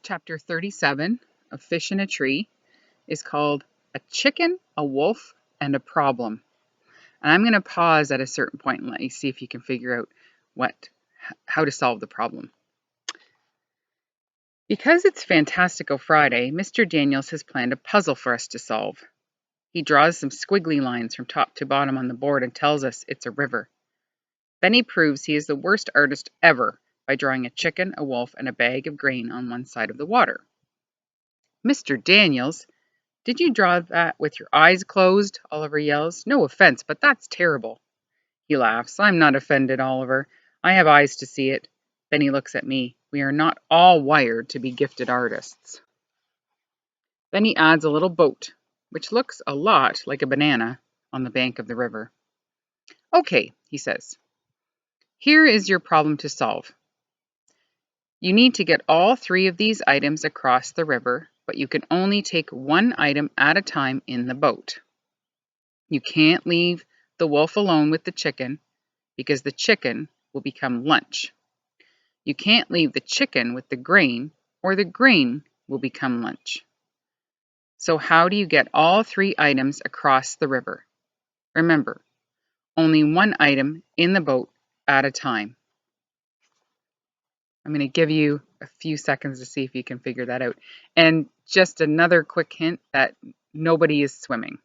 Chapter 37 of Fish in a Tree is called A Chicken, a Wolf, and a Problem. And I'm going to pause at a certain point and let you see if you can figure out how to solve the problem. Because it's Fantastical Friday, Mr. Daniels has planned a puzzle for us to solve. He draws some squiggly lines from top to bottom on the board and tells us it's a river. Then he proves he is the worst artist ever by drawing a chicken, a wolf, and a bag of grain on one side of the water. Mr. Daniels, did you draw that with your eyes closed? Oliver yells. No offense, but that's terrible. He laughs. I'm not offended, Oliver. I have eyes to see it. Then he looks at me. We are not all wired to be gifted artists. Then he adds a little boat, which looks a lot like a banana on the bank of the river. Okay, he says. Here is your problem to solve. You need to get all three of these items across the river, but you can only take one item at a time in the boat. You can't leave the wolf alone with the chicken because the chicken will become lunch. You can't leave the chicken with the grain or the grain will become lunch. So how do you get all three items across the river? Remember, only one item in the boat at a time. I'm going to give you a few seconds to see if you can figure that out. And just another quick hint that nobody is swimming.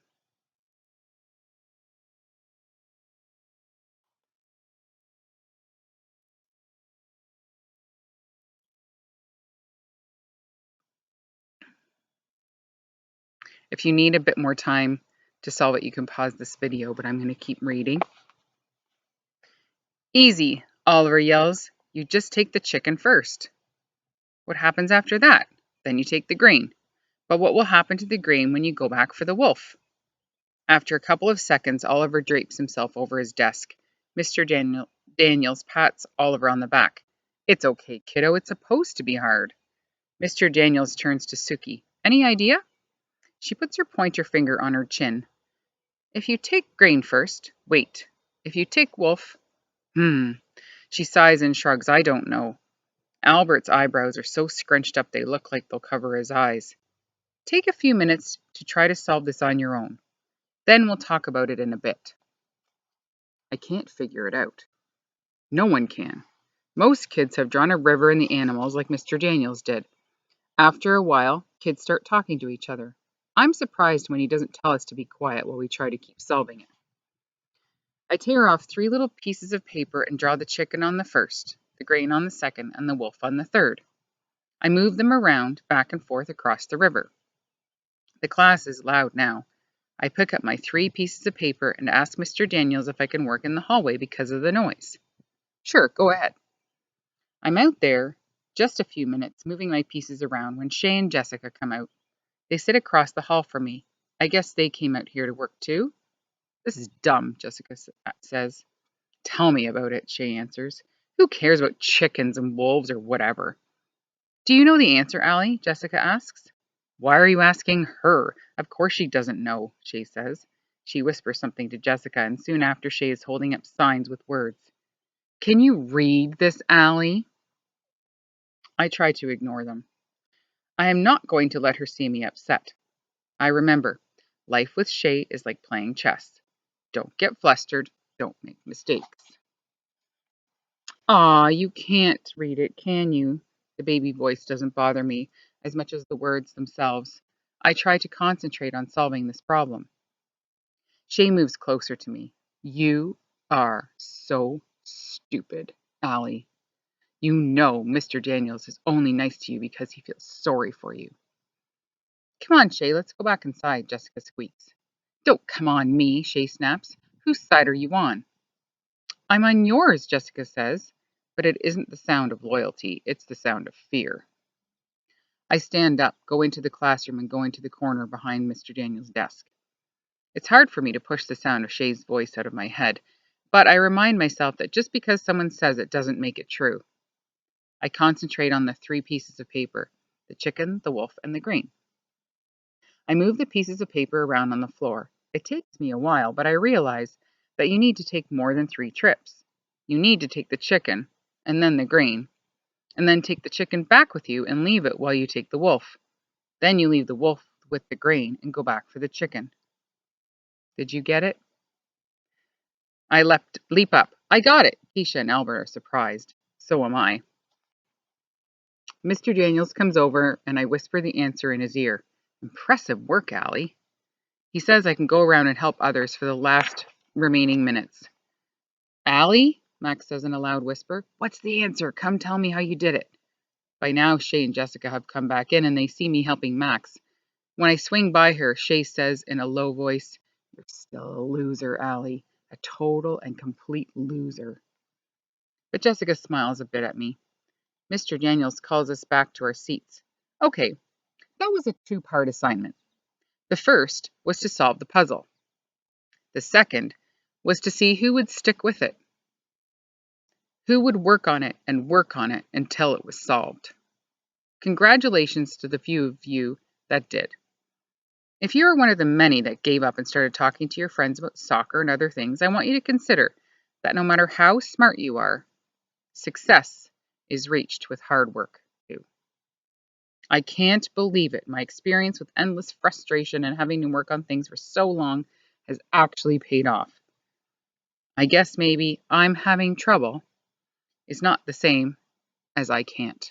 If you need a bit more time to solve it, you can pause this video, but I'm going to keep reading. Easy, Oliver yells. You just take the chicken first. What happens after that? Then you take the grain. But what will happen to the grain when you go back for the wolf? After a couple of seconds, Oliver drapes himself over his desk. Mr. Daniels pats Oliver on the back. It's okay, kiddo. It's supposed to be hard. Mr. Daniels turns to Suki. Any idea? She puts her pointer finger on her chin. If you take grain first, wait. If you take wolf, She sighs and shrugs. I don't know. Albert's eyebrows are so scrunched up they look like they'll cover his eyes. Take a few minutes to try to solve this on your own. Then we'll talk about it in a bit. I can't figure it out. No one can. Most kids have drawn a river and the animals like Mr. Daniels did. After a while, kids start talking to each other. I'm surprised when he doesn't tell us to be quiet while we try to keep solving it. I tear off 3 little pieces of paper and draw the chicken on the first, the grain on the second, and the wolf on the third. I move them around, back and forth across the river. The class is loud now. I pick up my 3 pieces of paper and ask Mr. Daniels if I can work in the hallway because of the noise. Sure, go ahead. I'm out there just a few minutes, moving my pieces around when Shay and Jessica come out. They sit across the hall from me. I guess they came out here to work too? This is dumb, Jessica says. Tell me about it, Shay answers. Who cares about chickens and wolves or whatever? Do you know the answer, Allie? Jessica asks. Why are you asking her? Of course she doesn't know, Shay says. She whispers something to Jessica, and soon after Shay is holding up signs with words. Can you read this, Allie? I try to ignore them. I am not going to let her see me upset. I remember, life with Shay is like playing chess. Don't get flustered. Don't make mistakes. Aw, you can't read it, can you? The baby voice doesn't bother me as much as the words themselves. I try to concentrate on solving this problem. Shay moves closer to me. You are so stupid, Allie. You know Mr. Daniels is only nice to you because he feels sorry for you. Come on, Shay, let's go back inside, Jessica squeaks. Don't come on me, Shay snaps. Whose side are you on? I'm on yours, Jessica says, but it isn't the sound of loyalty, it's the sound of fear. I stand up, go into the classroom, and go into the corner behind Mr. Daniels' desk. It's hard for me to push the sound of Shay's voice out of my head, but I remind myself that just because someone says it doesn't make it true. I concentrate on the 3 pieces of paper, the chicken, the wolf, and the grain. I move the pieces of paper around on the floor. It takes me a while, but I realize that you need to take more than 3 trips. You need to take the chicken, and then the grain, and then take the chicken back with you and leave it while you take the wolf. Then you leave the wolf with the grain and go back for the chicken. Did you get it? I leap up. I got it. Keisha and Albert are surprised. So am I. Mr. Daniels comes over and I whisper the answer in his ear. Impressive work, Allie. He says I can go around and help others for the last remaining minutes. Allie, Max says in a loud whisper, what's the answer? Come tell me how you did it. By now, Shay and Jessica have come back in and they see me helping Max. When I swing by her, Shay says in a low voice, you're still a loser, Allie. A total and complete loser. But Jessica smiles a bit at me. Mr. Daniels calls us back to our seats. Okay, that was a two-part assignment. The first was to solve the puzzle. The second was to see who would stick with it. Who would work on it until it was solved. Congratulations to the few of you that did. If you are one of the many that gave up and started talking to your friends about soccer and other things, I want you to consider that no matter how smart you are, success is reached with hard work too. I can't believe it. My experience with endless frustration and having to work on things for so long has actually paid off. I guess maybe I'm having trouble is not the same as I can't.